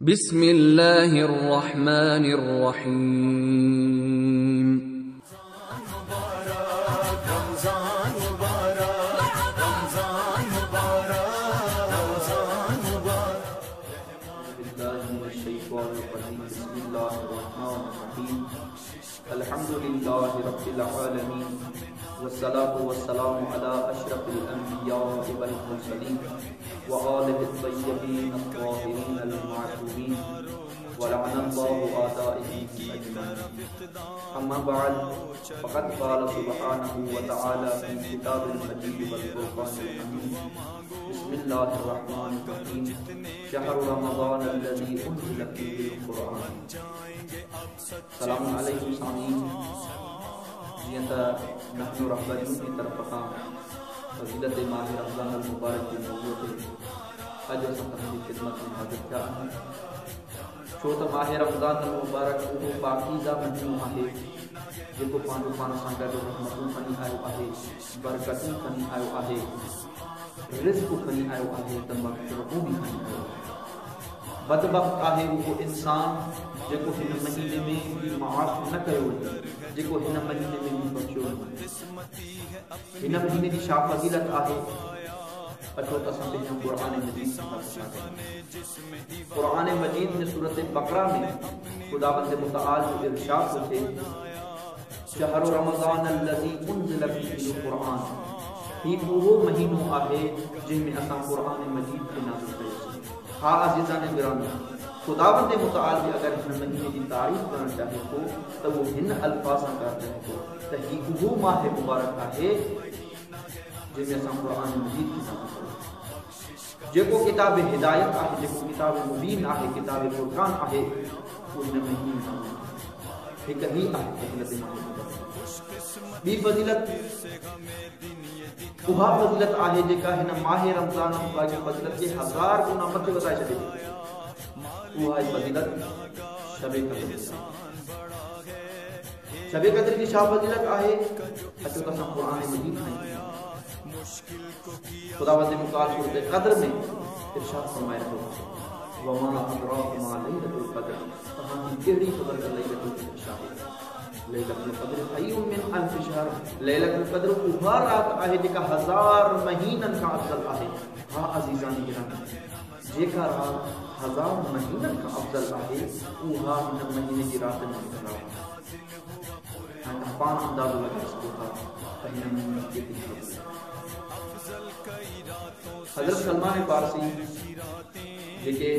बिस्मिल्लाहिर्रहमानिर्रहीम। अल्हम्दुलिल्लाहि रब्बिल आलमीन वस्सलातु वस्सलामु अला अशरफिल अंबिया'i वल मुरसलीन व आलिहि तय्यबीन अत्ताहिरीन अल मासूमीन व लअनल्लाहु आदाइहिम अजमईन। अम्मा बअद फ़क़द क़ाल सुब्हानहु व तआला फ़ी किताबिल मजीद वल फ़ुरक़ानिल हमीद। बिस्मिल्लाहिर रहमानिर रहीम। शहरु रमज़ान अल्लज़ी उन्ज़िला फ़ीहिल क़ुरआन। सलाम अलैकुम सामीन। जीअं त नहनु रहबरियुनि जी तरफ़ खां फ़ज़ीलत माह रमज़ान अल मुबारक जे मौज़ूअ ते अॼु असां तव्हांजी ख़िदमत में हाज़िर थिया आहियूं। छो त माह रमज़ान अल मुबारक उहो पाकीज़ा महीनो आहे जेको पंहिंजो पाण सां गॾु रहमतूं खणी आयो आहे, बरकतूं खणी आयो आहे, रिज़्क़ खणी आयो आहे, त मग़फ़िरतूं बि खणी आयो आहे। बदबख्त आहे उहो इंसान जेको हिन महीने में बि माफ़ न कयो वञे, जेको हिन महीने में बि बख़्शियो वञे। हिन महीने जी छा फ़ज़ीलत आहे? अचो त असां पंहिंजो क़ुरान मजीद क़ुरान मजीद में सूरत बक़रा में ख़ुदावंद मुतआल जो इरशाद थो थिए, शहरु रमज़ान अल्लज़ी उन्ज़िला फ़ीहिल क़ुरआन। ही उहो महीनो आहे जंहिंमें असां क़ुरान मजीद खे नाज़िल कयोसीं। हा अज़ीज़ान गिरामी, ख़ुदावंद मुतआल भी अगर हिन महीने की तारीफ़ करण चाहे तो वो हिन अल्फाज़ कर रहे तो त ही उहो माह मुबारक आहे जंहिंमें असां क़ुरान मजीद खे नाज़िल कयो। जेको किताब हिदायत आहे, जेको किताब मुबीन आहे, किताब फ़ुरक़ान आहे, वो हिन महीने में हिकु ही आहे फ़ज़ीलत माह मुबारक। ॿी फ़ज़ीलत उहा फ़ज़ीलत आहे जेका हिन माह रमज़ान जी फ़ज़ीलत खे 1000 गुना मथे वधाए छॾे थी। उहा फ़ज़ीलत शब क़द्र। शब क़द्र की छा फ़ज़ीलत आहे? अचो त असां क़ुरान मजीद खणी ख़ुदावंद मुतआल सूरत क़द्र में इरशाद फरमाए रहियो आहे, वमा अदराक मा लैलतुल क़द्र। तव्हांजी कहिड़ी ख़बर त लैलतुल क़द्र छा आहे? लैलतुल क़द्र खैरुम मिन अल्फ़ शहर। लैलतुल क़द्र उहा रात आहे जेका 1000 महीननि खां अफ़ज़ल आहे। हा अज़ीज़ान गिरामी, जेका रात 1000 महीननि खां अफ़ज़ल आहे, उहा हिन महीने जी रात में अफ़ज़ल आहे। तव्हां पाण अंदाज़ो लॻाए सघो था त हिन महीने केतिरी फ़ज़ीलत। हज़रत सलमान फ़ारसी जेके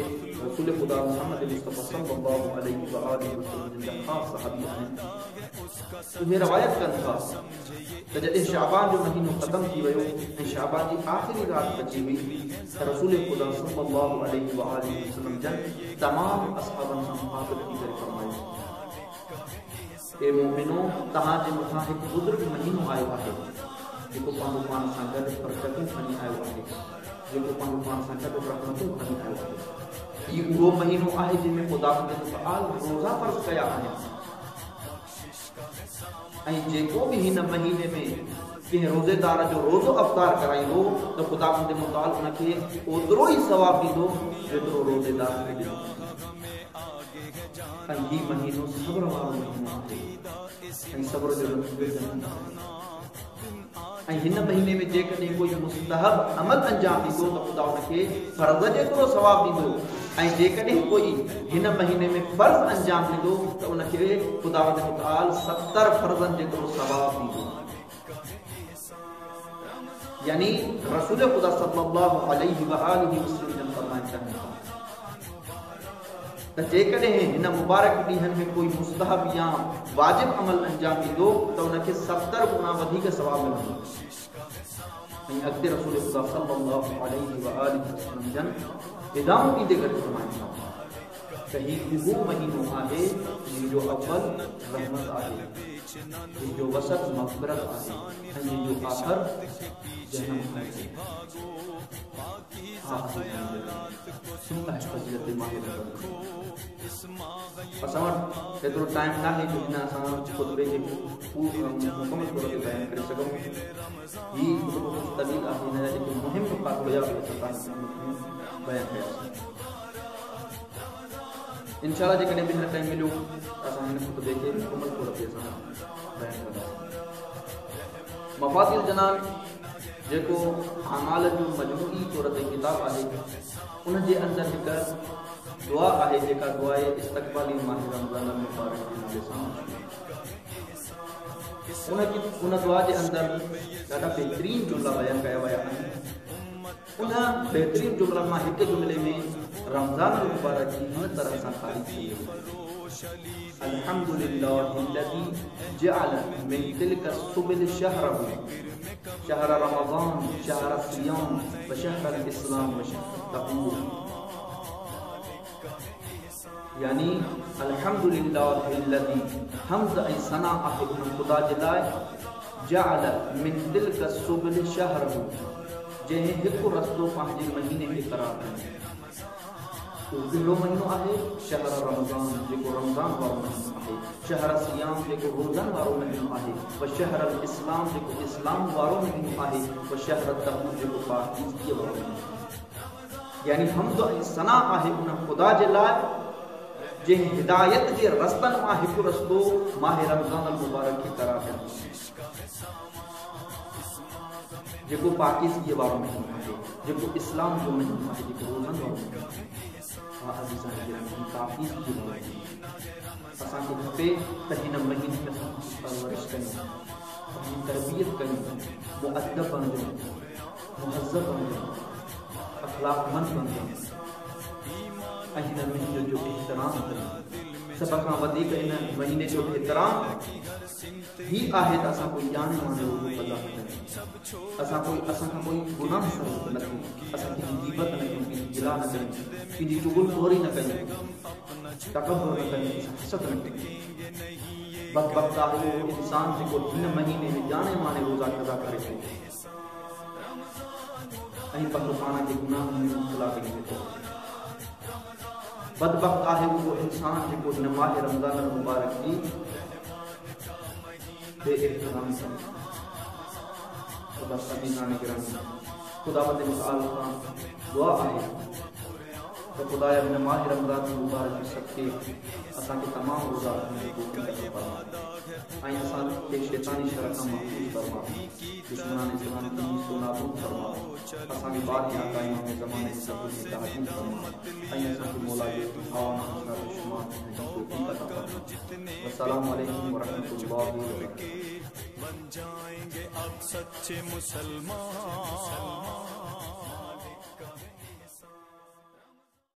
रसूल ख़ुदा मुहम्मद मुस्तफ़ा सल्लल्लाहु अलैहि व आलिहि वसल्लम जा ख़ास सहाबी आहिनि, उहे रवायत कनि था त जॾहिं शाबान जो महीनो ख़त्म थी वियो ऐं शाबान जी आख़िरी रात बची हुई त रसूल ख़ुदा सल्लल्लाहु अलैहि व आलिहि वसल्लम जन तमामु असहाबनि सां मुखातिब थी करे फरमायो, ए मोमिनो, तव्हांजे मथां हिकु बुज़ुर्ग महीनो आयो आहे जेको पंहिंजो पाण सां गॾु बरकतूं खणी आयो आहे, जेको पंहिंजो पाण सां गॾु रहमतूं खणी आयो आहे। इहो उहो महीनो आहे जंहिंमें ख़ुदावंद मुतआल रोज़ा फ़र्ज़ कया आहिनि। ऐं जेको बि हिन महीने में कंहिं रोज़ेदार जो रोज़ो अफ़्तार कराईंदो त ख़ुदावंद मुतआल उनखे ओतिरो ई सवाब ॾींदो जेतिरो रोज़ेदार खे ॾींदो। ऐं हीउ महीनो सब्र वारो महीनो आहे ऐं सब्र जो ऐं हिन महीने में जेकॾहिं कोई मुस्तहब अमल अंजाम ॾींदो त ख़ुदा उनखे फ़र्ज़ जेतिरो सवाब ॾींदो, ऐं जेकॾहिं कोई हिन महीने में फ़र्ज़ अंजाम ॾींदो त उनखे ख़ुदावंद मुतआल 70 फ़र्ज़नि जेतिरो सवाब ॾींदो। यानी रसूल ख़ुदा सल्लल्लाहु अलैहि व आलिहि वसल्लम फरमाइनि चाहिनि था त जेकॾहिं हिन मुबारक ॾींहनि में कोई मुस्तहब या वाजिब अमल अंजाम ॾींदो त उनखे 70 गुना वधीक सवाब मिलंदो। ऐं अॻिते रसूल ख़ुदा सल्लल्लाहु अलैहि व आलिहि वसल्लम जन हिदायत ॾींदे गॾु फरमाइनि था त हीउ उहो महीनो आहे जंहिंजो अव्वल रहमत आहे, जंहिंजो वसत मग़फ़िरत आहे ऐं जंहिंजो आख़िर जहन्नम आहे। असां वटि एतिरो टाइम न आहे जो हिन असां ख़ुतबे खे मुकमल तौर ते बयानु करे सघूं। हीउ ख़ुतबो तवील आहे, हिन जा जेके मुहिम नुक़ात हुया उहे असां बयानु कयासीं। इंशाल्लाह जेकॾहिं ॿीहर टाइम मिलियो असां हिन ख़ुतबे खे मुकमल तौर ते असां बयान कंदासीं। मफ़ातिल जनान जेको अमाल जो मजमूई तौर ते किताब आहे, उन जे अंदरि हिकु दुआ आहे जेका दुआए इस्तक़बाली माह रमज़ान मुबारक जे नाले सां उन दुआ जे अंदरि ॾाढा बहितरीन जुमला बयान कया विया आहिनि। उन बहितरीन जुमला मां हिकु जुमले में रमज़ान मुबारक जी हिन तरह सां तारीफ़ कई वई, अल्हम्दुलिल्लाहिल्लज़ी जअल मिन तिल्का सुबुल शहरहु शहर रमज़ान शहर सियाम व शहर इस्लाम व शहर तक़वा। यानी अल्हम्दुलिल्लाहिल्लज़ी हम्द ऐं सना आहे उन ख़ुदा जे लाइ, जअल मिन तिल्का सुबुल शहरहु जंहिं हिकु रस्तो पंहिंजे महीने खे क़रार कयो। उहो कहिड़ो महीनो आहे? शहर रमज़ान जेको रमज़ान वारो महीनो आहे, शहर सियाम जेको रोज़न वारो महीनो आहे, व शहर इस्लाम जेको इस्लाम वारो महीनो आहे, व शहर तक़वा जेको पाकीज़गी वारो महीनो आहे। यानी हम्द ऐं सना आहे उन ख़ुदा जे लाइ जंहिं हिदायत जे रस्तनि मां हिकु रस्तो माह रमज़ान मुबारक खे क़रार कयो, जेको पाकीज़गी वारो महीनो आहे, जेको इस्लाम जो महीनो आहे, जेको रोज़न वारो महीनो आहे। पाकीज़गी वारो असांखे खपे त हिन महीने में असां परवरिश कयूं, तरबियत कयूं, मुअद्दब बणिजूं, मुहज़्ज़ब बणिजूं, अख़लाक़मंद बणिजूं ऐं हिन महीने जो एहतराम कयूं। सभ खां वधीक हिन महीने जो एहतराम ही आहे त असां कोई ॼाणे वाणे रोज़ो अदा न कयूं, असां खां कोई गुनाह न कयूं, असां कंहिंजी गीबत न कयूं, कंहिंजी गिला न कयूं, कंहिंजी चुगलखोरी न कयूं, तकब्बुर न कयूं, हसद न कयूं। बदबख्त आहे उहो इंसान जेको हिन महीने में ॼाणे वाणे रोज़ा क़ज़ा करे थो ऐं पंहिंजो पाण खे गुनाहनि में मुब्तला करे वेठो। बदबख्त आहे उहो इंसान जेको हिन माह रमज़ान मुबारक जी बेएहतराम करे। खुदावंद मुतआल खां दुआ आहे त खुदाया हिन माह रमज़ान मुबारक जे सदक़े असांखे तमामु रोज़ा रखण जो तौफ़ीक़ फरमा ऐं असांखे शैतानी शर खां महफूज़ फरमा, दुश्मनान इस्लाम खे नाबूद फरमा, असांखे बाक़ी क़ाइम में ज़माने सभु में तहजीब फरमा ऐं असांखे मौला जे दुआओं में शुमार थियण जी तौफ़ीक़ अता फरमा। अस्सलामु अलैकुम व रहमतुल्लाहि व बरकातहू। बन जाएंगे अब सच्चे मुसलमान।